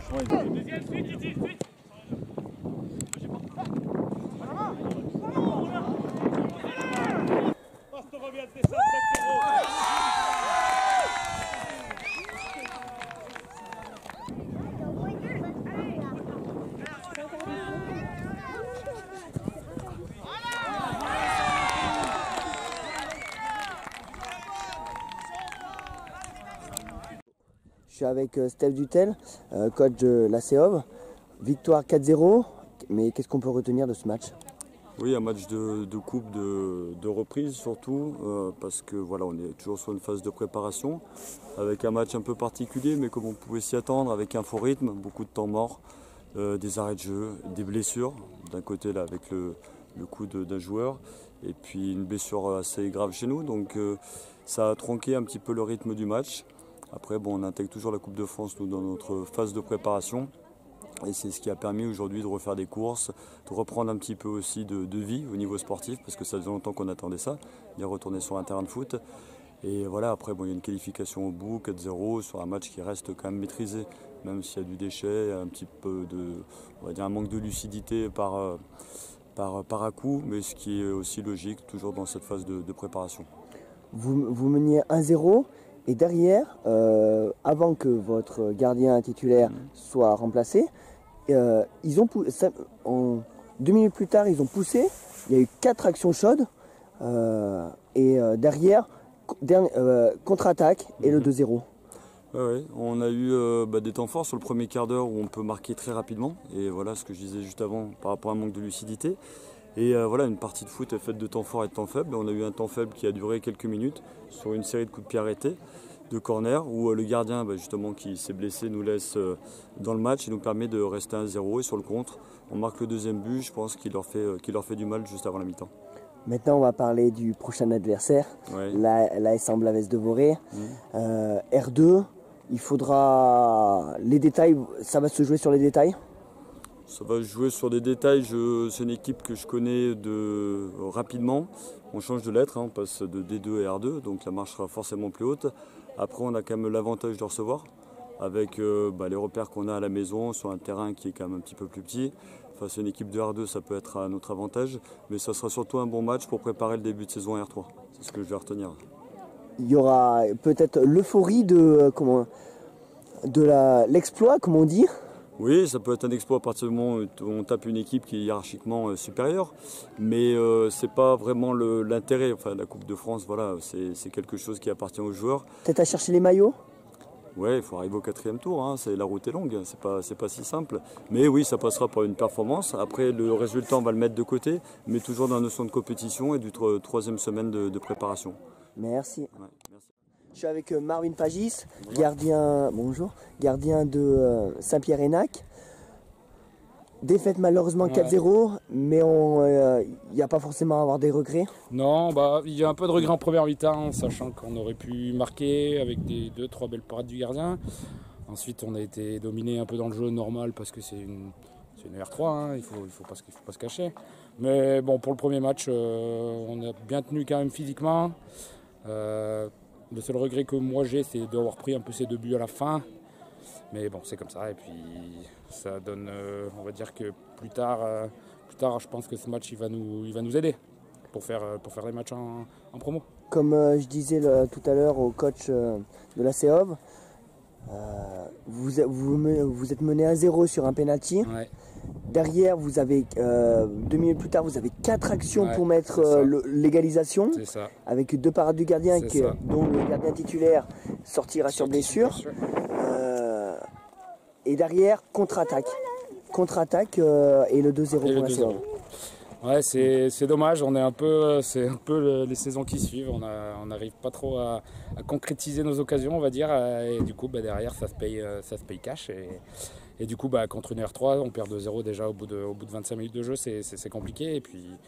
Franchement, Deuxième, suite. Basta revient de 7-0. Je suis avec Steph Dutel, coach de la CEOV. Victoire 4-0, mais qu'est-ce qu'on peut retenir de ce match? Oui, un match de coupe de reprise surtout, parce que voilà, on est toujours sur une phase de préparation, avec un match un peu particulier, mais comme on pouvait s'y attendre, avec un fort rythme, beaucoup de temps mort, des arrêts de jeu, des blessures, d'un côté là avec le coup d'un joueur, et puis une blessure assez grave chez nous, donc ça a tronqué un petit peu le rythme du match. Après, bon, on intègre toujours la Coupe de France nous, dans notre phase de préparation. Et c'est ce qui a permis aujourd'hui de refaire des courses, de reprendre un petit peu aussi de vie au niveau sportif, parce que ça faisait longtemps qu'on attendait ça, de retourner sur un terrain de foot. Et voilà, après, bon, il y a une qualification au bout, 4-0, sur un match qui reste quand même maîtrisé, même s'il y a du déchet, un petit peu on va dire un manque de lucidité par à coup, mais ce qui est aussi logique, toujours dans cette phase de préparation. Vous meniez 1-0. Et derrière, avant que votre gardien titulaire soit remplacé, ils ont en 2 minutes plus tard, ils ont poussé. Il y a eu 4 actions chaudes. Et derrière, contre-attaque et le 2-0. Ouais, on a eu des temps forts sur le premier quart d'heure où on peut marquer très rapidement. Et voilà ce que je disais juste avant par rapport à un manque de lucidité. Et voilà, une partie de foot est faite de temps fort et de temps faible. On a eu un temps faible qui a duré quelques minutes sur une série de coups de pied arrêtés, de corner, où le gardien justement qui s'est blessé nous laisse dans le match et nous permet de rester à 1-0. Et sur le contre, on marque le deuxième but, je pense qu'il leur fait du mal juste avant la mi-temps. Maintenant, on va parler du prochain adversaire, ouais. l'AS Amblaves de Voré. R2, il faudra les détails, ça va se jouer sur les détails? Ça va jouer sur des détails, c'est une équipe que je connais rapidement. On change de lettre, on passe de D2 à R2, donc la marche sera forcément plus haute. Après, on a quand même l'avantage de recevoir, avec les repères qu'on a à la maison, sur un terrain qui est quand même un petit peu plus petit. Face à une équipe de R2, ça peut être à notre avantage, mais ça sera surtout un bon match pour préparer le début de saison R3. C'est ce que je vais retenir. Il y aura peut-être l'euphorie de l'exploit, comme on dit. Oui, ça peut être un exploit à partir du moment où on tape une équipe qui est hiérarchiquement supérieure, mais c'est pas vraiment l'intérêt. Enfin, la Coupe de France, voilà, c'est quelque chose qui appartient aux joueurs. Peut-être à chercher les maillots? Ouais, il faut arriver au 4e tour, la route est longue, c'est pas si simple. Mais oui, ça passera par une performance. Après, le résultat, on va le mettre de côté, mais toujours dans la notion de compétition et du 3e semaine de préparation. Merci. Ouais, merci. Je suis avec Marvin Pagis, gardien de Saint-Pierre-Enac. Défaite malheureusement 4-0, mais il n'y a pas forcément à avoir des regrets. Non, il y a un peu de regret en première mi-temps, sachant qu'on aurait pu marquer avec des 2-3 belles parades du gardien. Ensuite, on a été dominé un peu dans le jeu normal parce que c'est une R3, il faut pas se cacher. Mais bon, pour le premier match, on a bien tenu quand même physiquement. Le seul regret que moi j'ai, c'est d'avoir pris un peu ces 2 buts à la fin. Mais bon, c'est comme ça. Et puis, ça donne, on va dire que plus tard, je pense que ce match, il va nous aider pour faire les matchs en promo. Comme je disais tout à l'heure au coach de la CEOV, vous êtes mené 1-0 sur un penalty. Ouais. Derrière, vous avez 2 minutes plus tard, vous avez 4 actions pour mettre l'égalisation. C'est ça. Avec 2 parades du gardien, dont le gardien titulaire sortira sur blessure. Et derrière, contre-attaque. Et le 2-0 pour la CEOV. Ouais, c'est dommage. C'est un peu les saisons qui suivent. On n'arrive pas trop à concrétiser nos occasions, on va dire. Et du coup, derrière, ça se paye cash. Et du coup, contre une R3, on perd 2-0 déjà au bout de 25 minutes de jeu. C'est compliqué. Et puis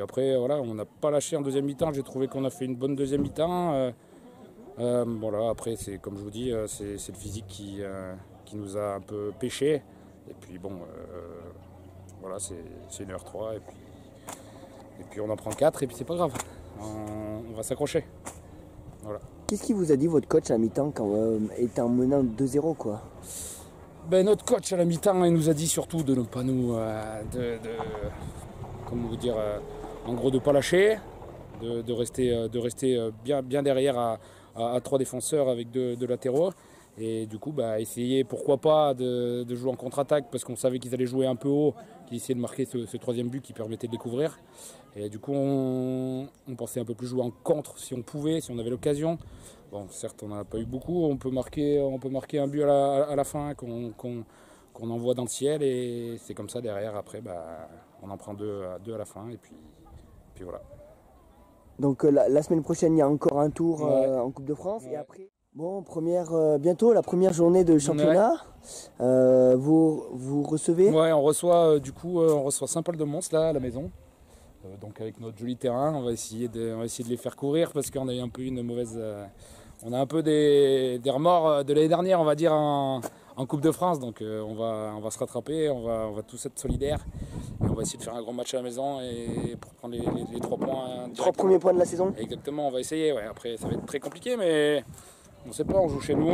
après, voilà, on n'a pas lâché en deuxième mi-temps. J'ai trouvé qu'on a fait une bonne deuxième mi-temps. Voilà, après, c'est comme je vous dis, c'est le physique qui nous a un peu pêché. Et puis bon, voilà, c'est une R3. Et puis on en prend 4 et puis c'est pas grave. On va s'accrocher. Voilà. Qu'est-ce qu'il vous a dit votre coach à mi-temps quand étant menant 2-0 quoi? Ben, notre coach à la mi-temps, il nous a dit surtout de ne pas nous, comment vous dire, en gros de ne pas lâcher, de rester bien derrière à 3 défenseurs avec 2 latéraux. Et du coup, bah, essayer pourquoi pas de jouer en contre-attaque parce qu'on savait qu'ils allaient jouer un peu haut, qu'ils essayaient de marquer ce 3e but qui permettait de découvrir. Et du coup, on pensait un peu plus jouer en contre si on pouvait, si on avait l'occasion. Bon, certes, on n'en a pas eu beaucoup. On peut marquer un but à la fin qu'on envoie dans le ciel. Et c'est comme ça, derrière, après, bah, on en prend 2 à la fin. Et puis voilà. Donc la semaine prochaine, il y a encore un tour en Coupe de France. Ouais. Et après, bon, bientôt la première journée de championnat. Vous recevez? Ouais, on reçoit Saint-Paul-de-Mons là à la maison. Donc avec notre joli terrain, on va essayer de les faire courir parce qu'on a eu un peu une mauvaise. On a un peu des remords de l'année dernière, on va dire en Coupe de France. Donc on va se rattraper, on va tous être solidaires. Et on va essayer de faire un grand match à la maison et pour prendre les 3 points. 3 premiers points de la saison? Exactement, on va essayer. Ouais. Après, ça va être très compliqué, mais on ne sait pas. On joue chez nous.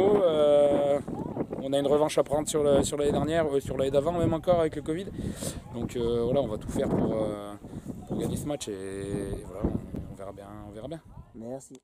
On a une revanche à prendre sur l'année dernière, sur l'année d'avant même encore avec le Covid. Donc voilà, on va tout faire pour gagner ce match et voilà, on verra bien. Merci.